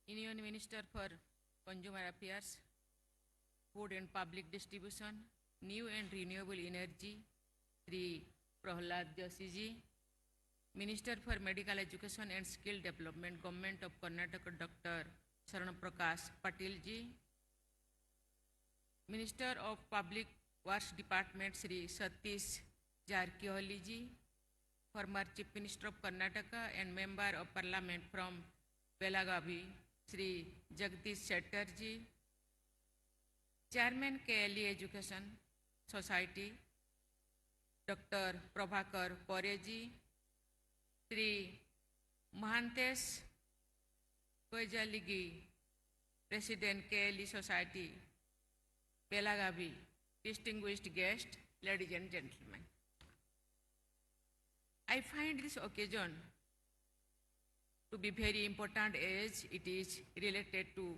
Union Minister for Consumer Affairs, Food and Public Distribution, New and Renewable Energy, Sri Prahlad Joshi ji, Minister for Medical Education and Skill Development, Government of Karnataka, Dr. Sharan Prakash Patil ji, Minister of Public Works Department, Sri Satish Jarkioli ji, former Chief Minister of Karnataka and Member of Parliament from Belagavi, Sri Jagdish Shettar ji, Chairman KLE Education Society, Dr. Prabhakar Pore ji, Sri Mahantesh Koijaligi, President KLE Society, Belagavi, distinguished guests, ladies and gentlemen. I find this occasion to be very important as it is related to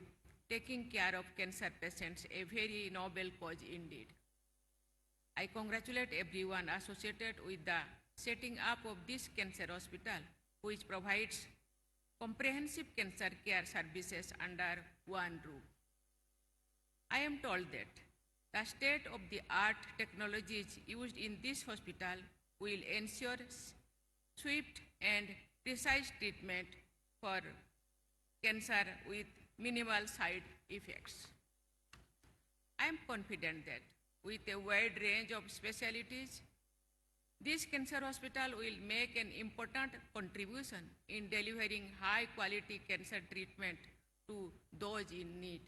taking care of cancer patients, a very noble cause indeed. I congratulate everyone associated with the setting up of this cancer hospital, which provides comprehensive cancer care services under one roof. I am told that the state-of-the-art technologies used in this hospital will ensure swift and precise treatment for cancer with minimal side effects. I am confident that with a wide range of specialties, this cancer hospital will make an important contribution in delivering high-quality cancer treatment to those in need.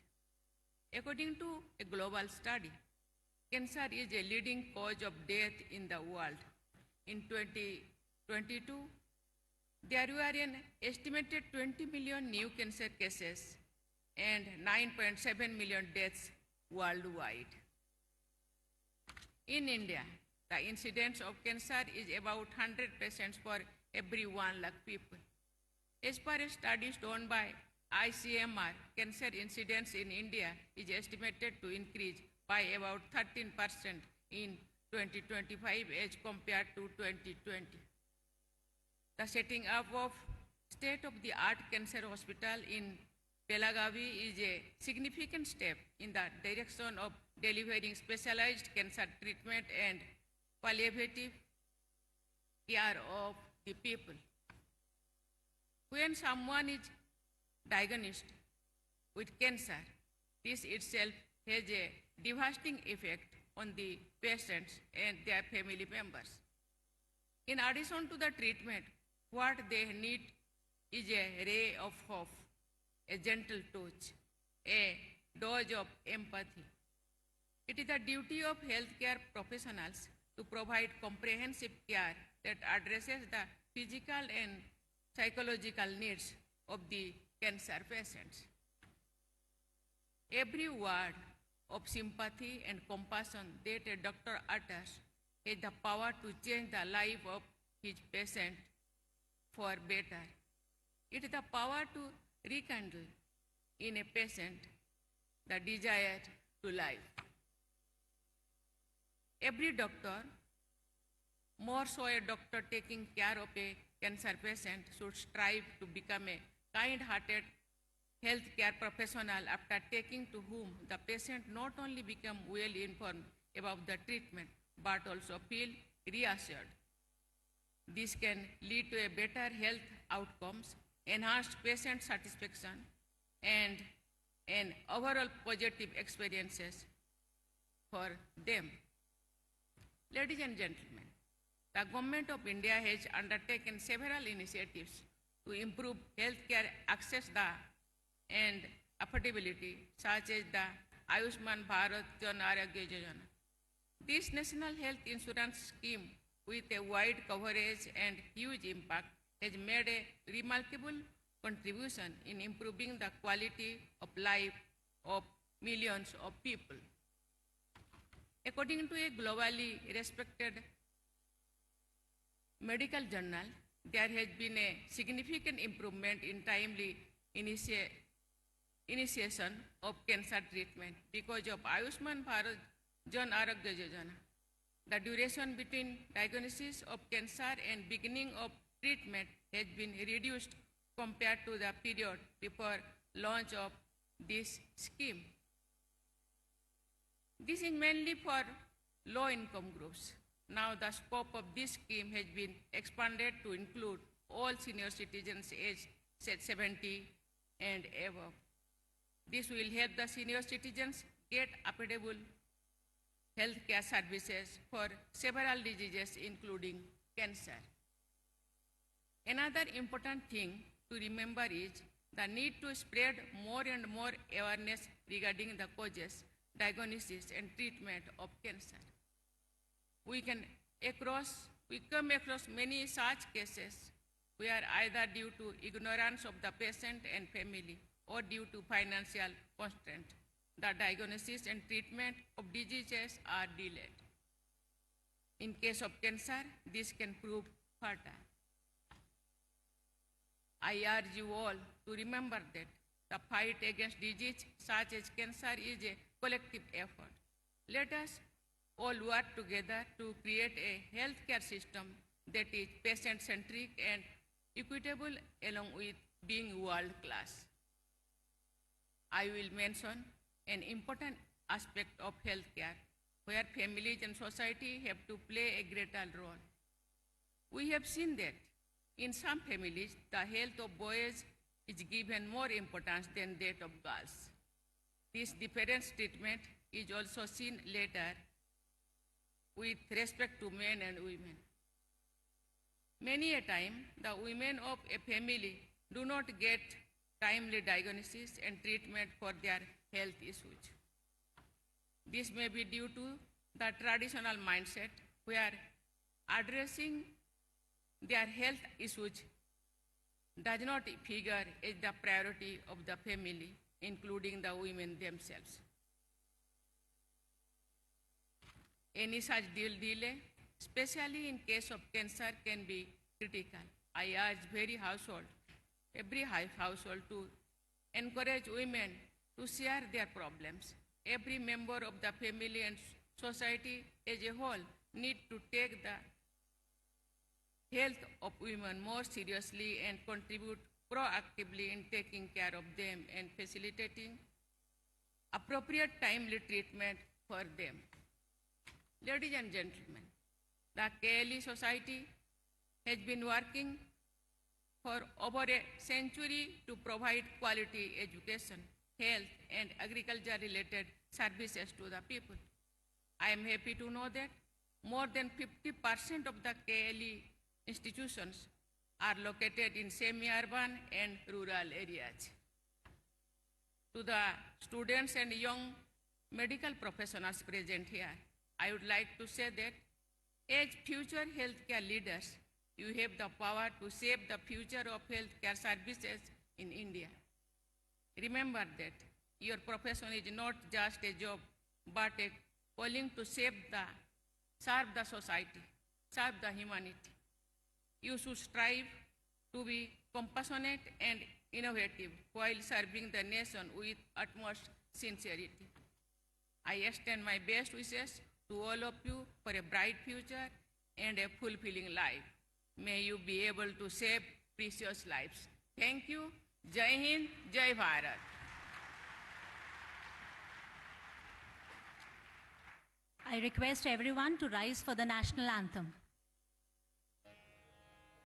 According to a global study, cancer is a leading cause of death in the world. In 2022, there were an estimated 20 million new cancer cases and 9.7 million deaths worldwide. In India, the incidence of cancer is about 100 patients for every 1 lakh people. As per a study done by ICMR, cancer incidence in India is estimated to increase by about 13% in 2025 as compared to 2020. The setting up of state-of-the-art cancer hospital in Belagavi is a significant step in the direction of delivering specialized cancer treatment and palliative care of the people. When someone is diagnosed with cancer, this itself has a devastating effect on the patients and their family members. In addition to the treatment, what they need is a ray of hope, a gentle touch, a dose of empathy. It is the duty of healthcare professionals to provide comprehensive care that addresses the physical and psychological needs of the cancer patients. Every word of sympathy and compassion that a doctor utters has the power to change the life of his patient for better. It is the power to rekindle in a patient the desire to live. Every doctor, more so a doctor taking care of a cancer patient, should strive to become a kind-hearted healthcare professional after taking to whom the patient not only become well informed about the treatment but also feel reassured. This can lead to a better health outcomes, enhanced patient satisfaction, and an overall positive experiences for them. Ladies and gentlemen, the Government of India has undertaken several initiatives to improve healthcare access and affordability, such as the Ayushman Bharat Jan Arogya Yojana. This national health insurance scheme, with a wide coverage and huge impact, has made a remarkable contribution in improving the quality of life of millions of people. According to a globally respected medical journal, there has been a significant improvement in timely initiation of cancer treatment because of Ayushman Bharat Jan Arogya Yojana. The duration between diagnosis of cancer and beginning of treatment has been reduced compared to the period before launch of this scheme. This is mainly for low-income groups. Now the scope of this scheme has been expanded to include all senior citizens aged 70 and above. This will help the senior citizens get affordable health care services for several diseases including cancer. Another important thing to remember is the need to spread more and more awareness regarding the causes, diagnosis, and treatment of cancer. We come across many such cases where either due to ignorance of the patient and family or due to financial constraint, the diagnosis and treatment of diseases are delayed. In case of cancer, this can prove fatal. I urge you all to remember that the fight against disease such as cancer is a collective effort. Let us all work together to create a healthcare system that is patient-centric and equitable along with being world-class. I will mention an important aspect of healthcare where families and society have to play a greater role. We have seen that in some families, the health of boys is given more importance than that of girls. This different treatment is also seen later with respect to men and women. Many a time, the women of a family do not get timely diagnosis and treatment for their health issues. This may be due to the traditional mindset where addressing their health issues does not figure as the priority of the family, including the women themselves. Any such delay, especially in case of cancer, can be critical. I urge every household to encourage women to share their problems. Every member of the family and society as a whole need to take the health of women more seriously and contribute proactively in taking care of them and facilitating appropriate timely treatment for them. Ladies and gentlemen, the KLE Society has been working for over a century to provide quality education, health, and agriculture-related services to the people. I am happy to know that more than 50% of the KLE institutions are located in semi-urban and rural areas. To the students and young medical professionals present here, I would like to say that as future healthcare leaders, you have the power to shape the future of healthcare services in India. Remember that your profession is not just a job, but a calling to serve the society, serve the humanity. You should strive to be compassionate and innovative while serving the nation with utmost sincerity. I extend my best wishes to all of you for a bright future and a fulfilling life. May you be able to save precious lives. Thank you. Jai Hind, Jai Bharat. I request everyone to rise for the national anthem.